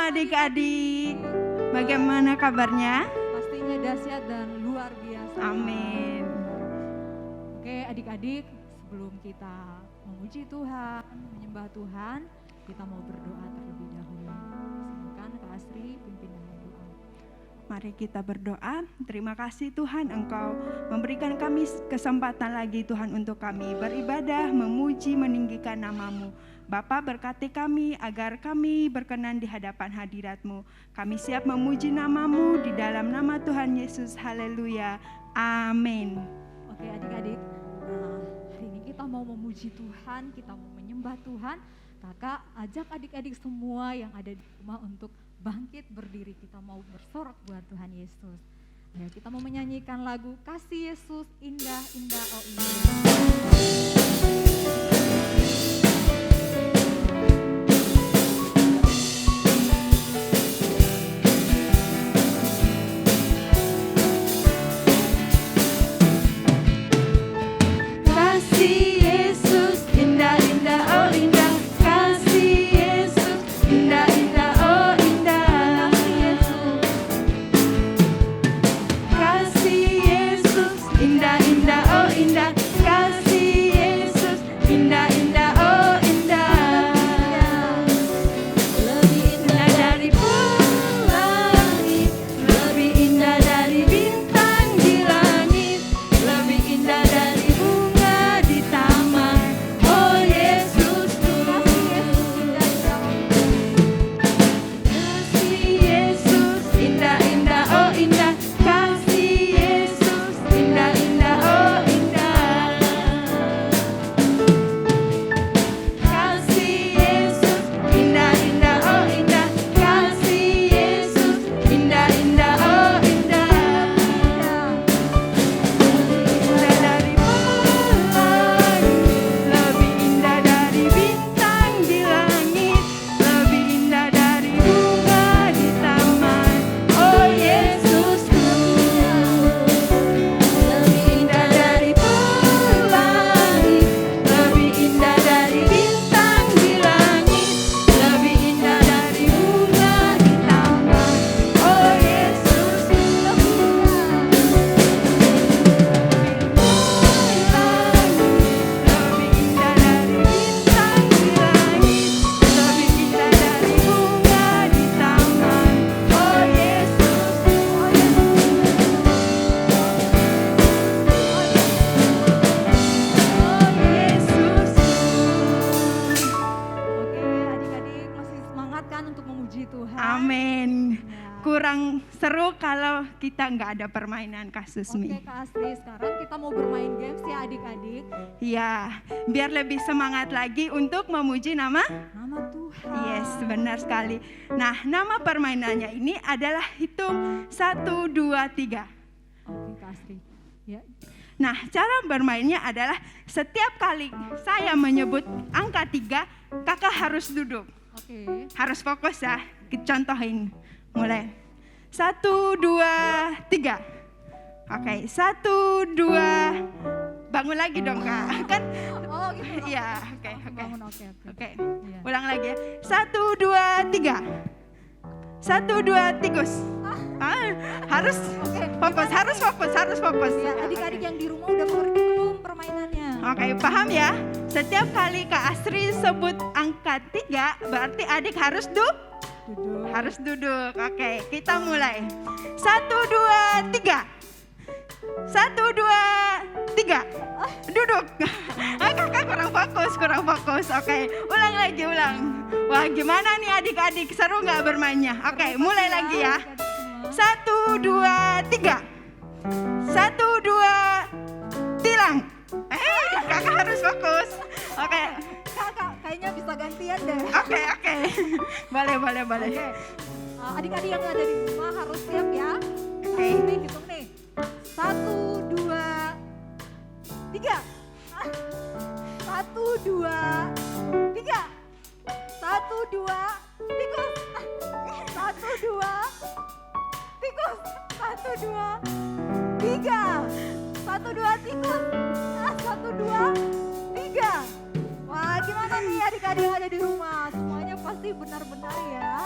adik-adik. Bagaimana kabarnya? Pastinya dahsyat dan luar biasa. Amin. Oke adik-adik, sebelum kita memuji Tuhan, menyembah Tuhan, kita mau berdoa terlebih dahulu. Silakan Kak Asri pimpin dengan doa. Mari kita berdoa. Terima kasih Tuhan, Engkau memberikan kami kesempatan lagi Tuhan untuk kami beribadah, memuji, meninggikan nama-Mu. Bapa, berkati kami agar kami berkenan di hadapan hadirat-Mu. Kami siap memuji nama-Mu di dalam nama Tuhan Yesus. Haleluya. Amin. Oke adik-adik, hari ini kita mau memuji Tuhan, kita mau menyembah Tuhan. Kakak ajak adik-adik semua yang ada di rumah untuk bangkit berdiri. Kita mau bersorak buat Tuhan Yesus. Ya, kita mau menyanyikan lagu Kasih Yesus Indah, Indah, Oh Indah. Kita nggak ada permainan kasus Mi. Oke Kak Asri, sekarang kita mau bermain games ya adik-adik. Iya, biar lebih semangat lagi untuk memuji nama Tuhan. Yes, benar sekali. Nah, nama permainannya ini adalah hitung 1, 2, 3. Oke Kak Asri. Ya. Nah, cara bermainnya adalah setiap kali saya menyebut angka 3, kakak harus duduk. Oke. Harus fokus ya, contohin. Mulai. 1, 2, 3. Oke, 1, 2. Bangun lagi dong Kak. Kan? Oh gitu. Iya, oke. Bangun, oke. Ya. Ulang lagi ya. 1, 2, 3. 1, 2, tikus. Harus fokus. Ya, adik-adik yang di rumah udah ngerti belum permainannya? Oke, paham ya? Setiap kali Kak Asri sebut angka 3, berarti adik harus harus duduk. Oke, kita mulai. 1, 2, 3. 1, 2, 3. Duduk. Kakak kurang fokus. Oke, ulang lagi. Wah, gimana nih adik-adik? Seru nggak bermainnya? Oke, mulai lagi ya. 1, 2, 3. 1, 2, tilang. Kakak harus fokus. Oke. Kakak kayaknya bisa gantian deh. Oke. Boleh. Oke. Adik-adik yang ada di rumah harus siap ya. Oke. Nih hitung nih. 1, 2, 3. 1, 2, 3. 1, 2, tikus. 1, 2, tikus. 1, 2, 3. 1, 2, tikus. 1, 2, 3. Wah, gimana nih adik-adik yang ada di rumah? Semuanya pasti benar-benar ya.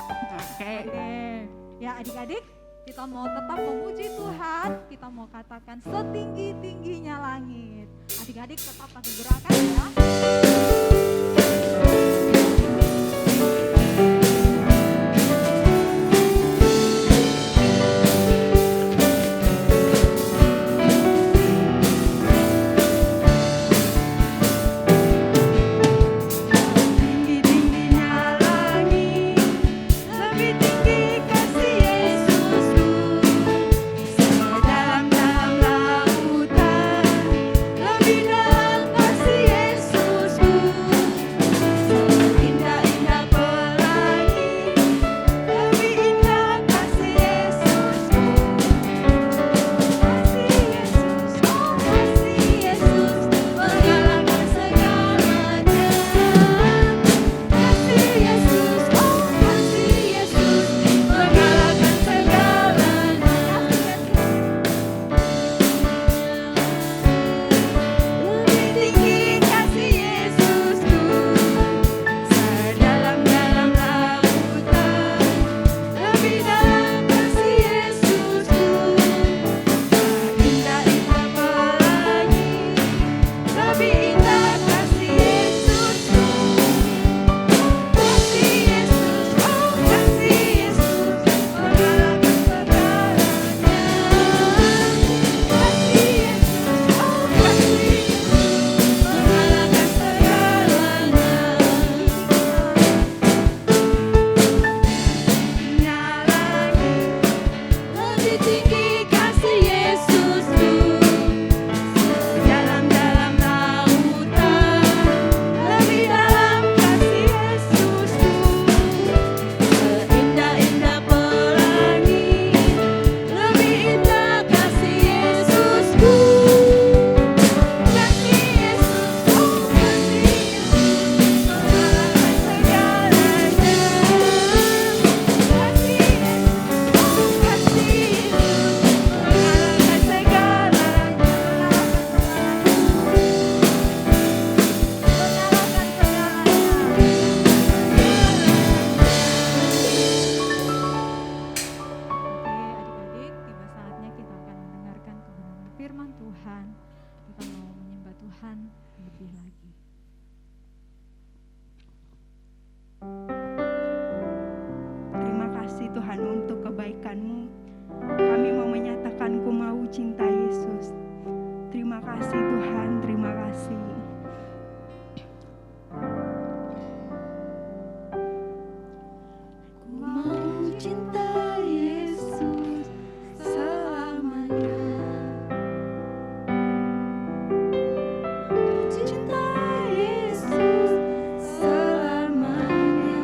Oke. Ya adik-adik, kita mau tetap memuji Tuhan, kita mau katakan setinggi-tingginya langit. Adik-adik tetap pakai gerakan ya. Tinggi-tingginya langit, lebih tinggi kasih Yesusku. Sedalam-dalam lautan, lebih dalam kasih Yesusku. Seindah-indah pelangi, lebih indah kasih Yesusku. Kasih Yesus, oh kasih Yesus, mengalahkan segalanya. Kasih Yesus, oh kasih Yesus, mengalahkan segalanya. Lebih tinggi kasih Yesusku, sedalam-dalam lautan, lebih dalam kasih Yesusku. Indah-indah pelangi, lebih indah kasih Yesusku. Kasih Yesus, oh kasih Yesus, mengalahkan segalanya. Kasih Yesus, oh kasih Yesus, mengalahkan segalanya. Tingginya langit, lebih tinggi kasih Yesusku. Sedalam-dalam lautan, lebih dalam kasih Yesusku. Seindah-indah pelangi, lebih indah kasih Yesusku. Kasih Yesus, oh kasih Yesus, mengalahkan segalanya. Kasih Yesus, oh kasih Yesus, mengalahkan Oke adik-adik, tiba saatnya kita akan mendengarkan kebenaran firman Tuhan. Kita mau menyembah Tuhan lebih lagi. Terima kasih Tuhan untuk kebaikan-Mu. Kami mau menyatakan ku mau cinta Yesus. Terima kasih Tuhan, terima kasih. Ku mau cinta Yesus selamanya. Cinta Yesus selamanya.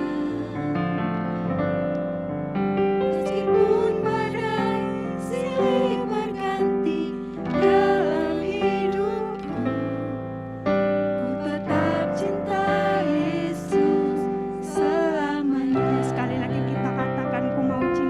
Meskipun badai silih berganti dalam hidupku, ku tetap cinta Yesus selamanya. Sekali lagi kita katakan ku mau cinta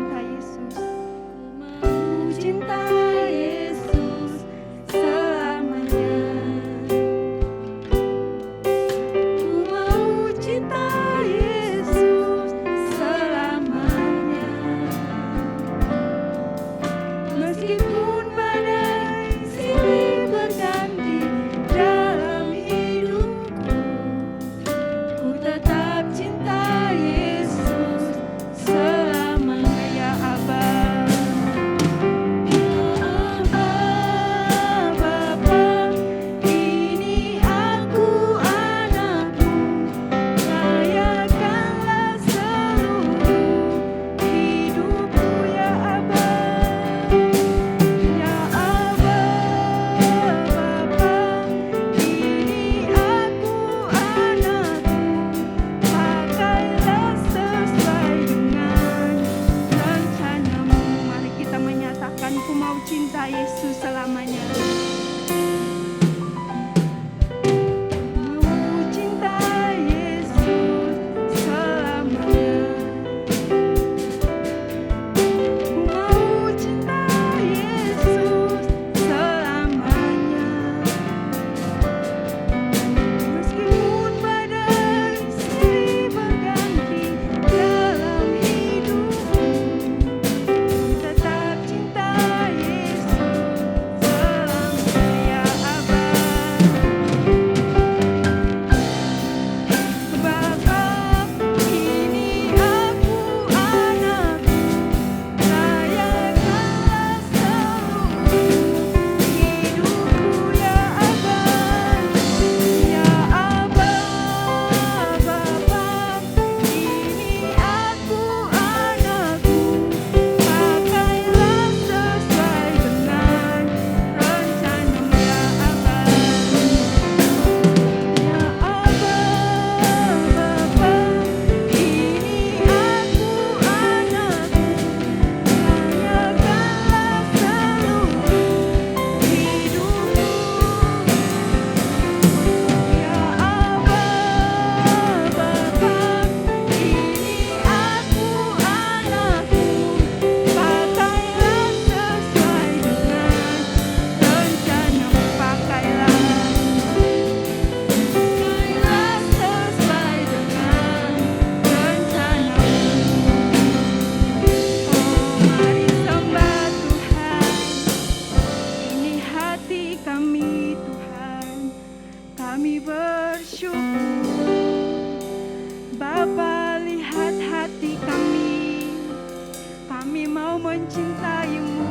mencintaimu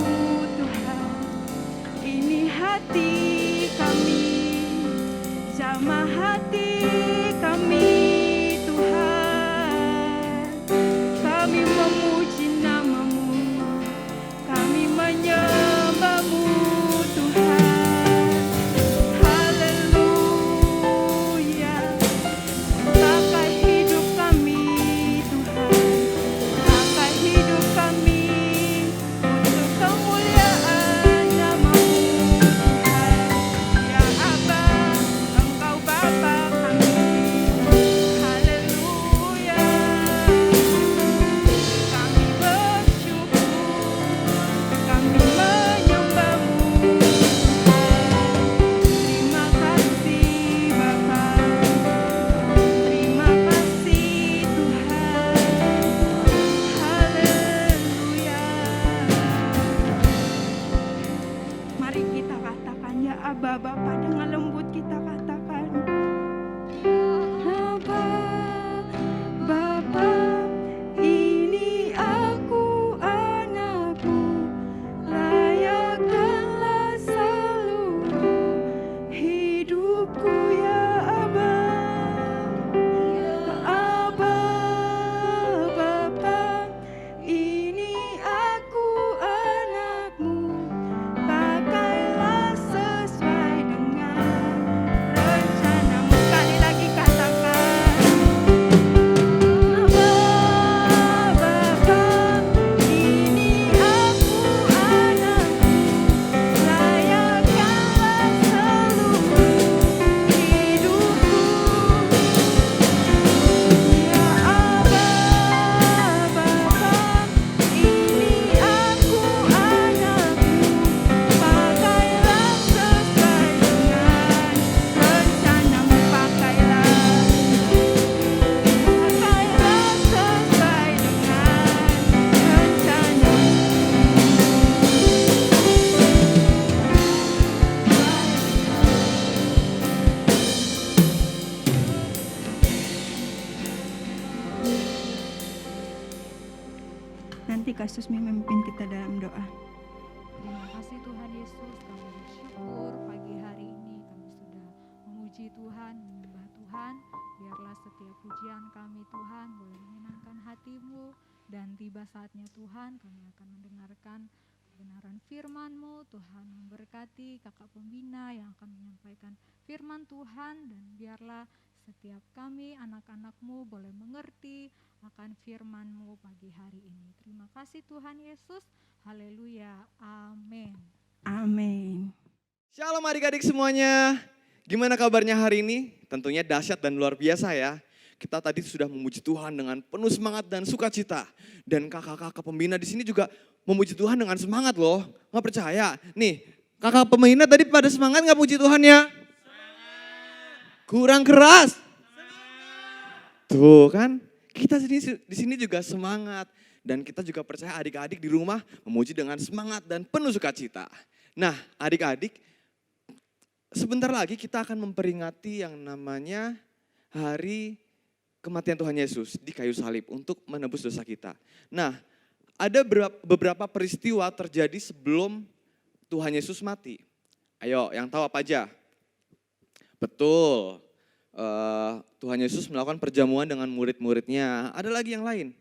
Tuhan. Ini hati kami, jamah hati kami Tuhan. Kami memuji namamu, kami menyembahmu Tuhan. Haleluya. Pakai hidup kami Tuhan, pakai hidup kami untuk kemuliaan namamu Tuhan. Ya Aba, Engkau Bapa kami. Haleluya. Kami bersyukur, kami menyembahmu Tuhan. Terima kasih Bapa. Terima kasih Tuhan. Haleluya. Mari kita katakan ya Aba Bapa, dengan lembut kita katakan. Aba Bapa, ini aku anakmu, layakkanlah seluruh hidupku ya Aba. Aba Bapa, ini aku anakmu, pakailah sesuai dengan rencanamu. Sekali lagi katakan. Aba Bapa, ini aku anakmu, layakkanlah seluruh hidupku. Ya Aba Bapa, ini aku anakmu, pakailah sesuai dengan rencanamu. Pakailah sesuai dengan rencanamu. Nanti Kak Susmi memimpin kita dalam doa. Terima kasih Tuhan Yesus, kami bersyukur pagi hari ini kami sudah memuji Tuhan, menyembah Tuhan. Biarlah setiap pujian kami Tuhan boleh menyenangkan hati-Mu, dan tiba saatnya Tuhan kami akan mendengarkan kebenaran firman-Mu. Tuhan memberkati kakak pembina yang akan menyampaikan firman Tuhan, dan biarlah setiap kami anak-anak-Mu boleh mengerti akan firman-Mu pagi hari ini. Terima kasih Tuhan Yesus. Haleluya. Amin. Amin. Shalom adik-adik semuanya. Gimana kabarnya hari ini? Tentunya dahsyat dan luar biasa ya. Kita tadi sudah memuji Tuhan dengan penuh semangat dan sukacita. Dan kakak-kakak pembina di sini juga memuji Tuhan dengan semangat loh. Nggak percaya? Nih, kakak pembina tadi pada semangat nggak puji Tuhan ya? Kurang keras. Tuh kan, kita di sini juga semangat. Dan kita juga percaya adik-adik di rumah memuji dengan semangat dan penuh sukacita. Nah adik-adik, sebentar lagi kita akan memperingati yang namanya hari kematian Tuhan Yesus di kayu salib untuk menebus dosa kita. Nah, ada beberapa peristiwa terjadi sebelum Tuhan Yesus mati. Ayo, yang tahu apa aja? Betul, Tuhan Yesus melakukan perjamuan dengan murid-muridnya. Ada lagi yang lain?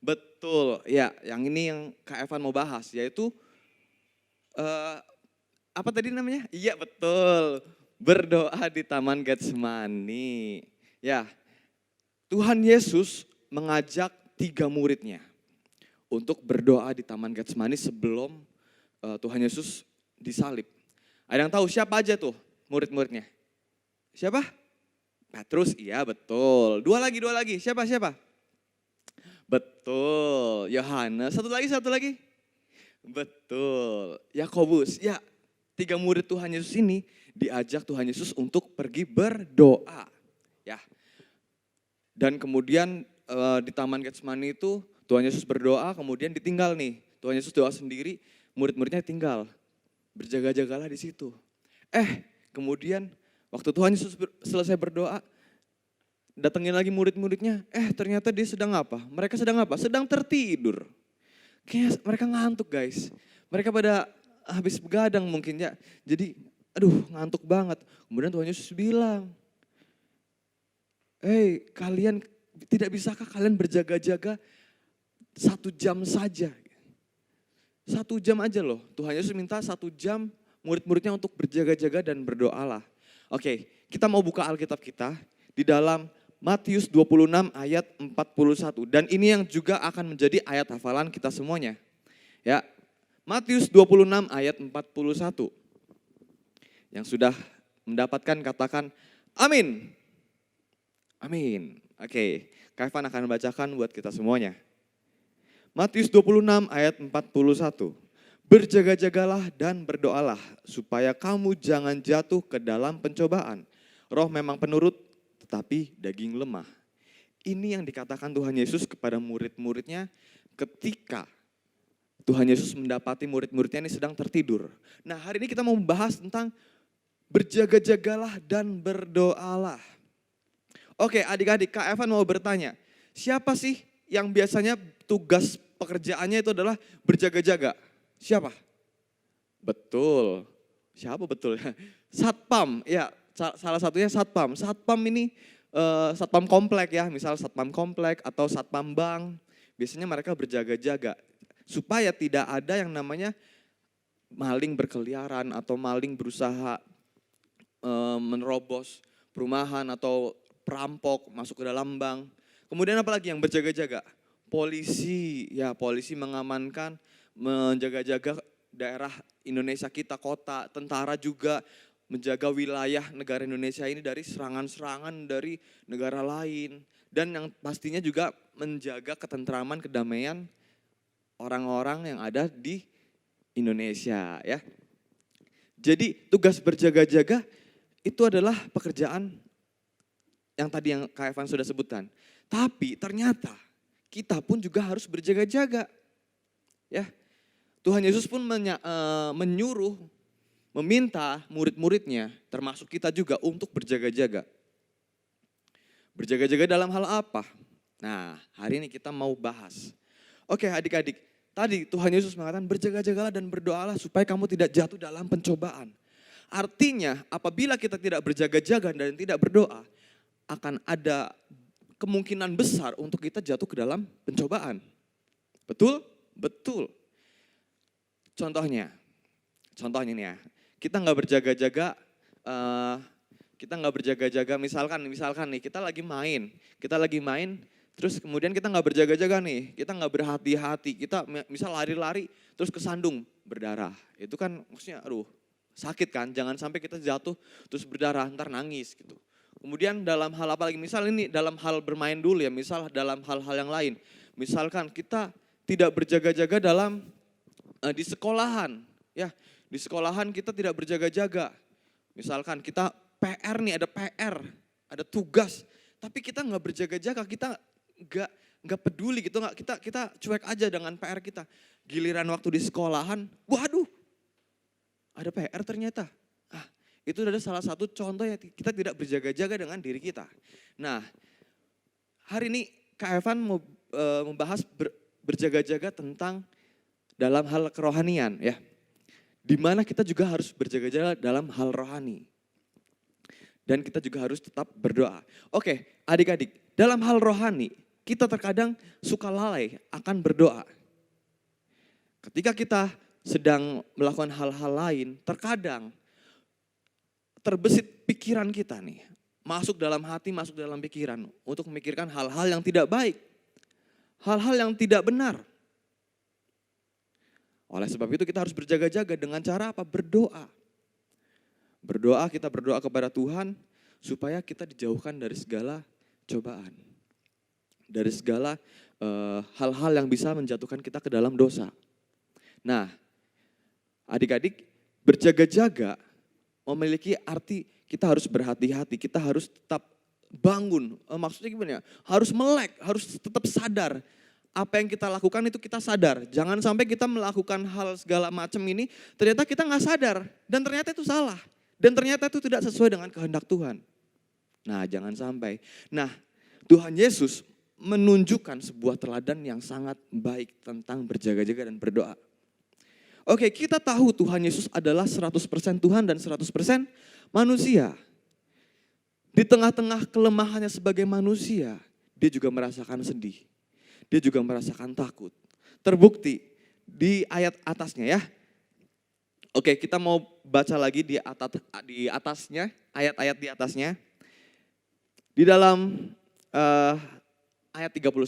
Betul, ya yang ini yang Kak Evan mau bahas, yaitu apa tadi namanya? Iya betul, berdoa di Taman Getsemani. Ya, Tuhan Yesus mengajak 3 muridnya untuk berdoa di Taman Getsemani sebelum Tuhan Yesus disalib. Ada yang tahu siapa aja tuh murid-muridnya? Siapa? Petrus, iya betul. Dua lagi. Siapa? Betul, Yohanes. Satu lagi. Betul, Yakobus. Ya, 3 murid Tuhan Yesus ini diajak Tuhan Yesus untuk pergi berdoa. Ya. Dan kemudian di Taman Getsemani itu Tuhan Yesus berdoa, kemudian ditinggal nih. Tuhan Yesus doa sendiri, murid-muridnya tinggal. Berjaga-jagalah di situ. Kemudian waktu Tuhan Yesus selesai berdoa, datengin lagi murid-muridnya. Ternyata dia sedang apa? Mereka sedang apa? Sedang tertidur. Kayaknya mereka ngantuk guys. Mereka pada habis begadang mungkin ya. Jadi aduh ngantuk banget. Kemudian Tuhan Yesus bilang, "Hei kalian tidak bisakah kalian berjaga-jaga 1 jam saja?" 1 jam aja loh. Tuhan Yesus minta 1 jam murid-muridnya untuk berjaga-jaga dan berdoalah. Oke, kita mau buka Alkitab kita di dalam Matius 26 ayat 41. Dan ini yang juga akan menjadi ayat hafalan kita semuanya. Ya, Matius 26 ayat 41. Yang sudah mendapatkan katakan amin. Amin. Oke, Kak Evan akan membacakan buat kita semuanya. Matius 26 ayat 41. Berjaga-jagalah dan berdoalah supaya kamu jangan jatuh ke dalam pencobaan. Roh memang penurut tetapi daging lemah. Ini yang dikatakan Tuhan Yesus kepada murid-muridnya ketika Tuhan Yesus mendapati murid-muridnya ini sedang tertidur. Nah hari ini kita mau membahas tentang berjaga-jagalah dan berdoalah. Oke adik-adik, Kak Evan mau bertanya, siapa sih yang biasanya tugas pekerjaannya itu adalah berjaga-jaga? Siapa? Betul. Siapa betul? Satpam, ya salah satunya satpam. Satpam ini satpam komplek ya, misal satpam komplek atau satpam bank. Biasanya mereka berjaga-jaga supaya tidak ada yang namanya maling berkeliaran atau maling berusaha menerobos perumahan atau perampok masuk ke dalam bank. Kemudian apalagi yang berjaga-jaga? Polisi, ya polisi mengamankan, menjaga-jaga daerah Indonesia kita, kota. Tentara juga menjaga wilayah negara Indonesia ini dari serangan-serangan dari negara lain. Dan yang pastinya juga menjaga ketentraman, kedamaian orang-orang yang ada di Indonesia ya. Jadi tugas berjaga-jaga itu adalah pekerjaan yang tadi yang Kak Evan sudah sebutkan. Tapi ternyata kita pun juga harus berjaga-jaga. Ya. Tuhan Yesus pun menyuruh, meminta murid-muridnya, termasuk kita juga untuk berjaga-jaga. Berjaga-jaga dalam hal apa? Nah, hari ini kita mau bahas. Oke adik-adik, tadi Tuhan Yesus mengatakan berjaga-jagalah dan berdoalah supaya kamu tidak jatuh dalam pencobaan. Artinya apabila kita tidak berjaga-jaga dan tidak berdoa, akan ada kemungkinan besar untuk kita jatuh ke dalam pencobaan. Betul? Betul. Contohnya nih ya, kita nggak berjaga-jaga, misalkan nih kita lagi main, terus kemudian kita nggak berjaga-jaga nih, kita nggak berhati-hati, kita misal lari-lari terus kesandung berdarah, itu kan maksudnya aduh sakit kan, jangan sampai kita jatuh terus berdarah, ntar nangis gitu. Kemudian dalam hal apa lagi, misal ini dalam hal bermain dulu ya, misal dalam hal-hal yang lain, misalkan kita tidak berjaga-jaga dalam di sekolahan, ya di sekolahan kita tidak berjaga-jaga. Misalkan kita PR nih, ada tugas, tapi kita nggak berjaga-jaga, kita nggak peduli gitu, kita cuek aja dengan PR kita. Giliran waktu di sekolahan, waduh, ada PR ternyata. Itu adalah salah satu contoh ya kita tidak berjaga-jaga dengan diri kita. Nah, hari ini Kak Evan mau membahas berjaga-jaga tentang dalam hal kerohanian ya. Di mana kita juga harus berjaga-jaga dalam hal rohani. Dan kita juga harus tetap berdoa. Oke, adik-adik, dalam hal rohani kita terkadang suka lalai akan berdoa. Ketika kita sedang melakukan hal-hal lain, terkadang terbesit pikiran kita nih, masuk dalam hati, masuk dalam pikiran untuk memikirkan hal-hal yang tidak baik, hal-hal yang tidak benar. Oleh sebab itu kita harus berjaga-jaga dengan cara apa? Berdoa. Kita berdoa kepada Tuhan supaya kita dijauhkan dari segala cobaan. Dari segala hal-hal yang bisa menjatuhkan kita ke dalam dosa. Nah, adik-adik, berjaga-jaga memiliki arti kita harus berhati-hati, kita harus tetap bangun. Maksudnya gimana ya? Harus melek, harus tetap sadar. Apa yang kita lakukan itu kita sadar. Jangan sampai kita melakukan hal segala macam ini, ternyata kita nggak sadar. Dan ternyata itu salah. Dan ternyata itu tidak sesuai dengan kehendak Tuhan. Nah jangan sampai. Nah Tuhan Yesus menunjukkan sebuah teladan yang sangat baik tentang berjaga-jaga dan berdoa. Oke, kita tahu Tuhan Yesus adalah 100% Tuhan dan 100% manusia. Di tengah-tengah kelemahannya sebagai manusia, dia juga merasakan sedih. Dia juga merasakan takut. Terbukti di ayat atasnya ya. Oke, kita mau baca lagi di atasnya, ayat-ayat di atasnya. Di dalam ayat 39.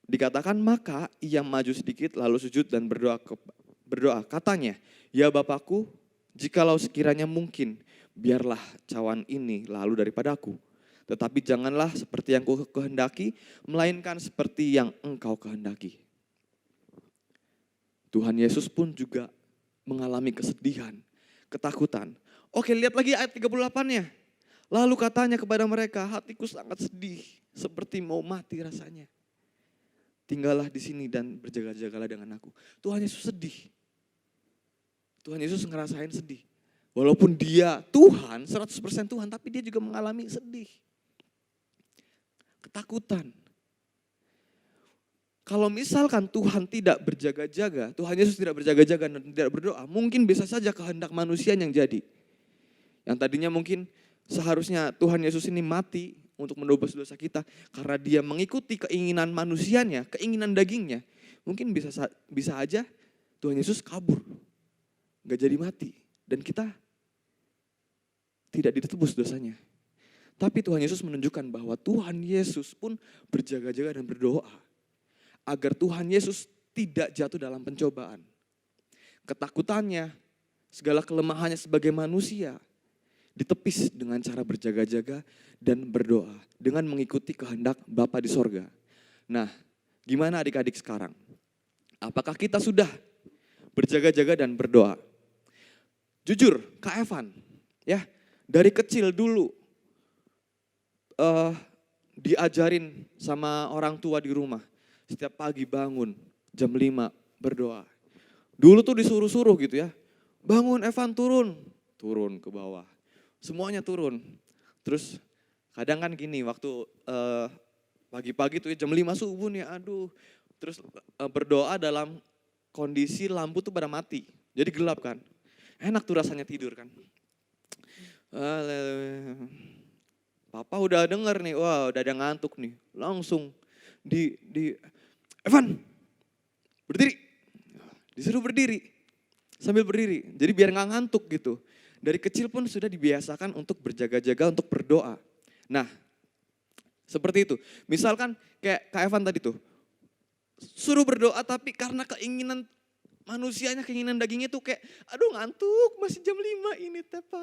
Dikatakan maka ia maju sedikit lalu sujud dan berdoa. Katanya, ya Bapakku, jikalau sekiranya mungkin, biarlah cawan ini lalu daripadaku. Tetapi janganlah seperti yang ku kehendaki, melainkan seperti yang engkau kehendaki. Tuhan Yesus pun juga mengalami kesedihan, ketakutan. Oke, lihat lagi ayat 38-nya. Lalu katanya kepada mereka, hatiku sangat sedih, seperti mau mati rasanya. Tinggallah di sini dan berjaga-jagalah dengan aku. Tuhan Yesus sedih. Tuhan Yesus ngerasain sedih. Walaupun dia Tuhan, 100% Tuhan, tapi dia juga mengalami sedih. Ketakutan. Kalau misalkan Tuhan tidak berjaga-jaga, Tuhan Yesus tidak berjaga-jaga dan tidak berdoa, mungkin bisa saja kehendak manusia yang jadi. Yang tadinya mungkin seharusnya Tuhan Yesus ini mati untuk menebus dosa kita, karena dia mengikuti keinginan manusianya, keinginan dagingnya. Mungkin bisa aja Tuhan Yesus kabur, gak jadi mati. Dan kita tidak ditebus dosanya. Tapi Tuhan Yesus menunjukkan bahwa Tuhan Yesus pun berjaga-jaga dan berdoa agar Tuhan Yesus tidak jatuh dalam pencobaan. Ketakutannya, segala kelemahannya sebagai manusia ditepis dengan cara berjaga-jaga dan berdoa dengan mengikuti kehendak Bapa di sorga. Nah, gimana adik-adik sekarang? Apakah kita sudah berjaga-jaga dan berdoa? Jujur, Kak Evan, ya dari kecil dulu diajarin sama orang tua di rumah. Setiap pagi bangun jam 5 berdoa. Dulu tuh disuruh-suruh gitu ya. Bangun Evan, turun ke bawah. Semuanya turun. Terus kadang kan gini waktu pagi-pagi tuh jam 5 subuh nih, aduh. Terus berdoa dalam kondisi lampu tuh pada mati. Jadi gelap kan. Enak tuh rasanya tidur kan. Papa udah denger nih, wah udah ada ngantuk nih. Langsung Evan, berdiri. Disuruh berdiri, sambil berdiri. Jadi biar gak ngantuk gitu. Dari kecil pun sudah dibiasakan untuk berjaga-jaga, untuk berdoa. Nah, seperti itu. Misalkan kayak Kak Evan tadi tuh, suruh berdoa tapi karena keinginan manusianya, keinginan dagingnya tuh kayak, aduh ngantuk, masih jam 5 ini tepa.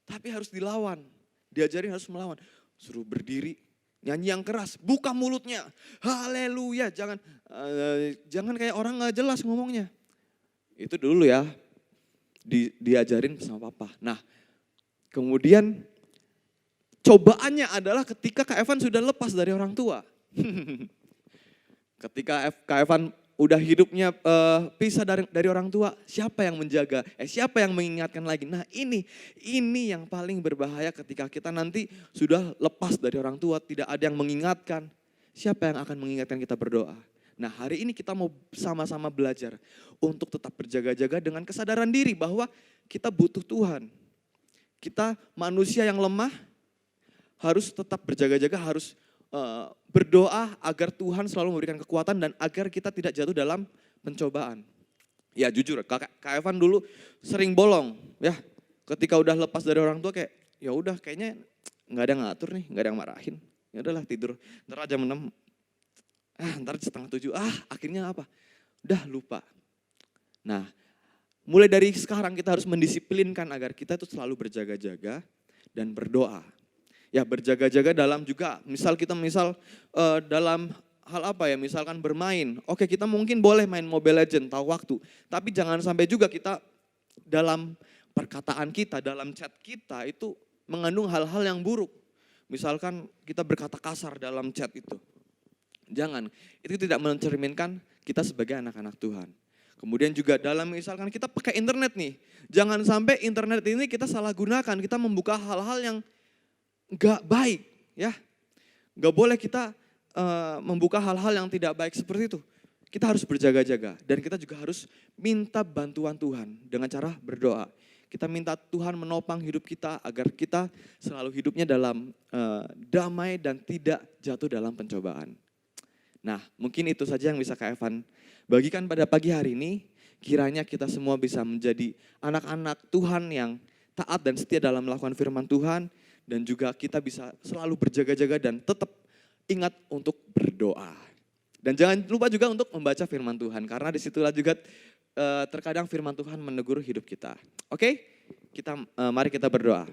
Tapi harus dilawan, diajarin harus melawan. Suruh berdiri, nyanyi yang keras, buka mulutnya, haleluya. Jangan kayak orang gak jelas ngomongnya. Itu dulu ya, diajarin sama papa. Nah, kemudian cobaannya adalah ketika Kak Evan sudah lepas dari orang tua. Ketika Kak Evan udah hidupnya pisah dari orang tua, siapa yang menjaga? Siapa yang mengingatkan lagi? Nah ini yang paling berbahaya ketika kita nanti sudah lepas dari orang tua, tidak ada yang mengingatkan. Siapa yang akan mengingatkan kita berdoa? Nah hari ini kita mau sama-sama belajar untuk tetap berjaga-jaga dengan kesadaran diri bahwa kita butuh Tuhan. Kita manusia yang lemah harus tetap berjaga-jaga, harus berdoa agar Tuhan selalu memberikan kekuatan dan agar kita tidak jatuh dalam pencobaan. Ya jujur, Kak Evan dulu sering bolong ya. Ketika udah lepas dari orang tua kayak ya udah kayaknya nggak ada ngatur nih, nggak ada yang marahin. Ya udahlah tidur. Ntar jam 6, ntar setengah 7, akhirnya apa? Udah lupa. Nah, mulai dari sekarang kita harus mendisiplinkan agar kita itu selalu berjaga-jaga dan berdoa. Ya berjaga-jaga dalam juga, misal dalam hal apa ya, misalkan bermain. Oke kita mungkin boleh main Mobile Legends, tahu waktu. Tapi jangan sampai juga kita dalam perkataan kita, dalam chat kita itu mengandung hal-hal yang buruk. Misalkan kita berkata kasar dalam chat itu. Jangan, itu tidak mencerminkan kita sebagai anak-anak Tuhan. Kemudian juga dalam misalkan kita pakai internet nih. Jangan sampai internet ini kita salah gunakan, kita membuka hal-hal yang gak baik ya. Gak boleh kita membuka hal-hal yang tidak baik seperti itu. Kita harus berjaga-jaga dan kita juga harus minta bantuan Tuhan dengan cara berdoa. Kita minta Tuhan menopang hidup kita agar kita selalu hidupnya dalam damai dan tidak jatuh dalam pencobaan. Nah, mungkin itu saja yang bisa Kak Evan bagikan pada pagi hari ini. Kiranya kita semua bisa menjadi anak-anak Tuhan yang taat dan setia dalam melakukan firman Tuhan. Dan juga kita bisa selalu berjaga-jaga dan tetap ingat untuk berdoa. Dan jangan lupa juga untuk membaca firman Tuhan. Karena disitulah juga terkadang firman Tuhan menegur hidup kita. Oke, mari kita berdoa.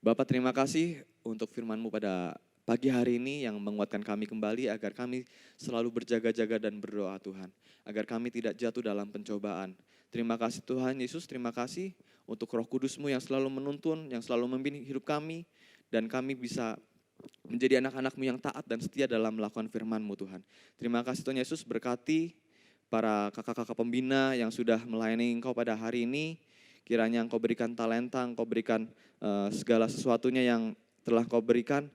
Bapak, terima kasih untuk firman-Mu pada pagi hari ini yang menguatkan kami kembali agar kami selalu berjaga-jaga dan berdoa Tuhan. Agar kami tidak jatuh dalam pencobaan. Terima kasih Tuhan Yesus, terima kasih untuk Roh Kudus-Mu yang selalu menuntun, yang selalu membimbing hidup kami. Dan kami bisa menjadi anak-anak-Mu yang taat dan setia dalam melakukan firman-Mu Tuhan. Terima kasih Tuhan Yesus, berkati para kakak-kakak pembina yang sudah melayani Engkau pada hari ini. Kiranya Engkau berikan talenta, Engkau berikan segala sesuatunya yang telah Engkau berikan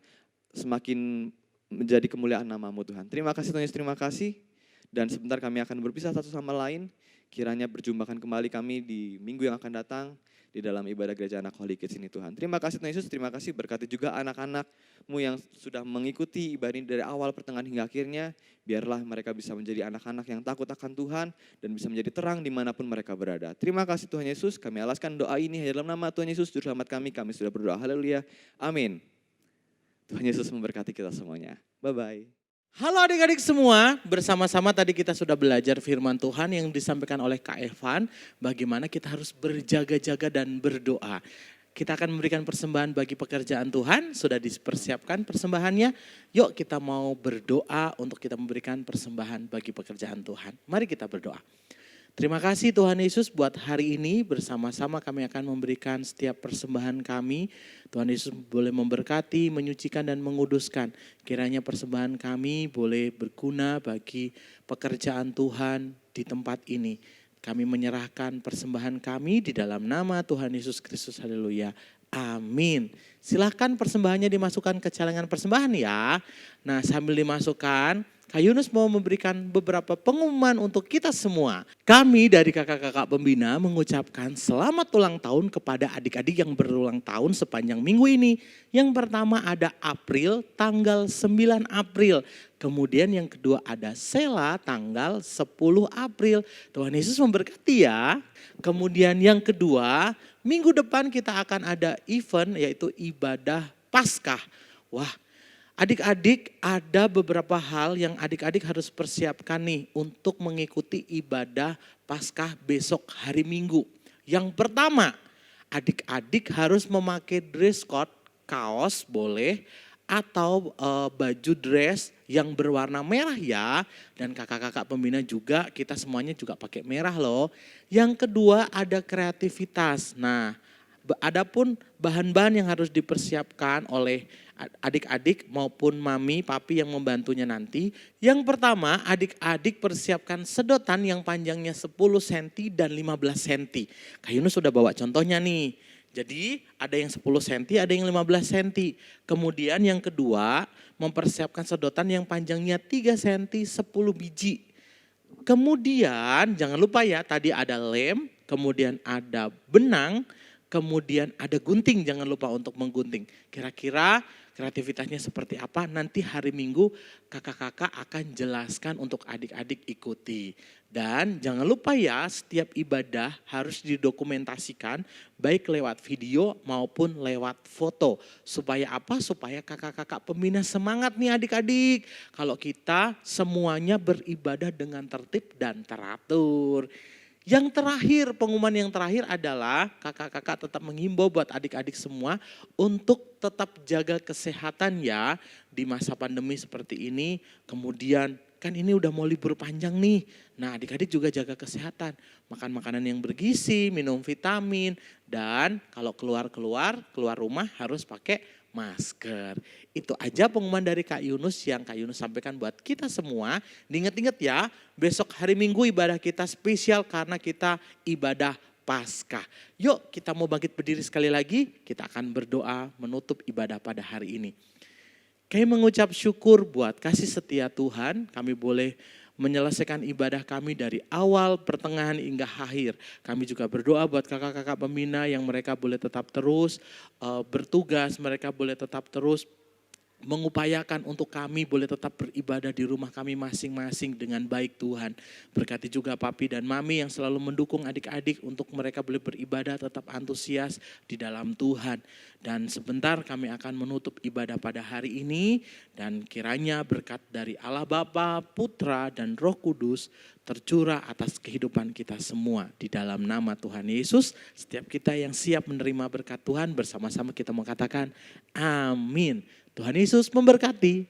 semakin menjadi kemuliaan nama-Mu Tuhan. Terima kasih Tuhan Yesus, terima kasih. Dan sebentar kami akan berpisah satu sama lain. Kiranya berjumpakan kembali kami di minggu yang akan datang di dalam ibadah gereja anak Holy Kids ini Tuhan. Terima kasih Tuhan Yesus, terima kasih berkati juga anak-anak-Mu yang sudah mengikuti ibadah ini dari awal, pertengahan hingga akhirnya. Biarlah mereka bisa menjadi anak-anak yang takut akan Tuhan dan bisa menjadi terang dimanapun mereka berada. Terima kasih Tuhan Yesus, kami alaskan doa ini hanya dalam nama Tuhan Yesus, Juru Selamat kami sudah berdoa. Haleluya, amin. Tuhan Yesus memberkati kita semuanya. Bye-bye. Halo adik-adik semua, bersama-sama tadi kita sudah belajar firman Tuhan yang disampaikan oleh Kak Evan. Bagaimana kita harus berjaga-jaga dan berdoa. Kita akan memberikan persembahan bagi pekerjaan Tuhan, sudah dipersiapkan persembahannya. Yuk kita mau berdoa untuk kita memberikan persembahan bagi pekerjaan Tuhan. Mari kita berdoa. Terima kasih Tuhan Yesus buat hari ini bersama-sama kami akan memberikan setiap persembahan kami. Tuhan Yesus boleh memberkati, menyucikan dan menguduskan. Kiranya persembahan kami boleh berguna bagi pekerjaan Tuhan di tempat ini. Kami menyerahkan persembahan kami di dalam nama Tuhan Yesus Kristus. Haleluya. Amin. Silahkan persembahannya dimasukkan ke celengan persembahan ya. Nah sambil dimasukkan, Kak Yunus mau memberikan beberapa pengumuman untuk kita semua. Kami dari kakak-kakak pembina mengucapkan selamat ulang tahun kepada adik-adik yang berulang tahun sepanjang minggu ini. Yang pertama ada April, tanggal 9 April. Kemudian yang kedua ada Sela, tanggal 10 April. Tuhan Yesus memberkati ya. Kemudian yang kedua, minggu depan kita akan ada event yaitu ibadah Paskah. Wah, adik-adik ada beberapa hal yang adik-adik harus persiapkan nih untuk mengikuti ibadah Paskah besok hari Minggu. Yang pertama, adik-adik harus memakai dress code, kaos boleh, atau baju dress yang berwarna merah ya. Dan kakak-kakak pembina juga, kita semuanya juga pakai merah loh. Yang kedua ada kreativitas. Nah, adapun bahan-bahan yang harus dipersiapkan oleh adik-adik maupun mami, papi yang membantunya nanti. Yang pertama, adik-adik persiapkan sedotan yang panjangnya 10 cm dan 15 cm. Kak Yunus sudah bawa contohnya nih. Jadi ada yang 10 cm, ada yang 15 cm. Kemudian yang kedua, mempersiapkan sedotan yang panjangnya 3 cm 10 biji. Kemudian jangan lupa ya, tadi ada lem, kemudian ada benang, kemudian ada gunting, jangan lupa untuk menggunting. Kira-kira kreativitasnya seperti apa? Nanti hari Minggu kakak-kakak akan jelaskan untuk adik-adik ikuti. Dan jangan lupa ya, setiap ibadah harus didokumentasikan baik lewat video maupun lewat foto. Supaya apa? Supaya kakak-kakak pembina semangat nih adik-adik. Kalau kita semuanya beribadah dengan tertib dan teratur. Yang terakhir, pengumuman yang terakhir adalah kakak-kakak tetap menghimbau buat adik-adik semua untuk tetap jaga kesehatan ya di masa pandemi seperti ini. Kemudian kan ini udah mau libur panjang nih. Nah adik-adik juga jaga kesehatan. Makan makanan yang bergizi, minum vitamin. Dan kalau keluar rumah harus pakai masker. Itu aja pengumuman dari Kak Yunus yang Kak Yunus sampaikan buat kita semua. Diingat-ingat ya, besok hari Minggu ibadah kita spesial karena kita ibadah Paskah. Yuk kita mau bangkit berdiri sekali lagi, kita akan berdoa menutup ibadah pada hari ini. Kami mengucap syukur buat kasih setia Tuhan, kami boleh menyelesaikan ibadah kami dari awal, pertengahan hingga akhir. Kami juga berdoa buat kakak-kakak pembina yang mereka boleh tetap terus bertugas, mereka boleh tetap terus mengupayakan untuk kami boleh tetap beribadah di rumah kami masing-masing dengan baik Tuhan. Berkati juga papi dan mami yang selalu mendukung adik-adik untuk mereka boleh beribadah tetap antusias di dalam Tuhan. Dan sebentar kami akan menutup ibadah pada hari ini dan kiranya berkat dari Allah Bapa, Putra dan Roh Kudus tercurah atas kehidupan kita semua di dalam nama Tuhan Yesus. Setiap kita yang siap menerima berkat Tuhan bersama-sama kita mengatakan amin. Tuhan Yesus memberkati.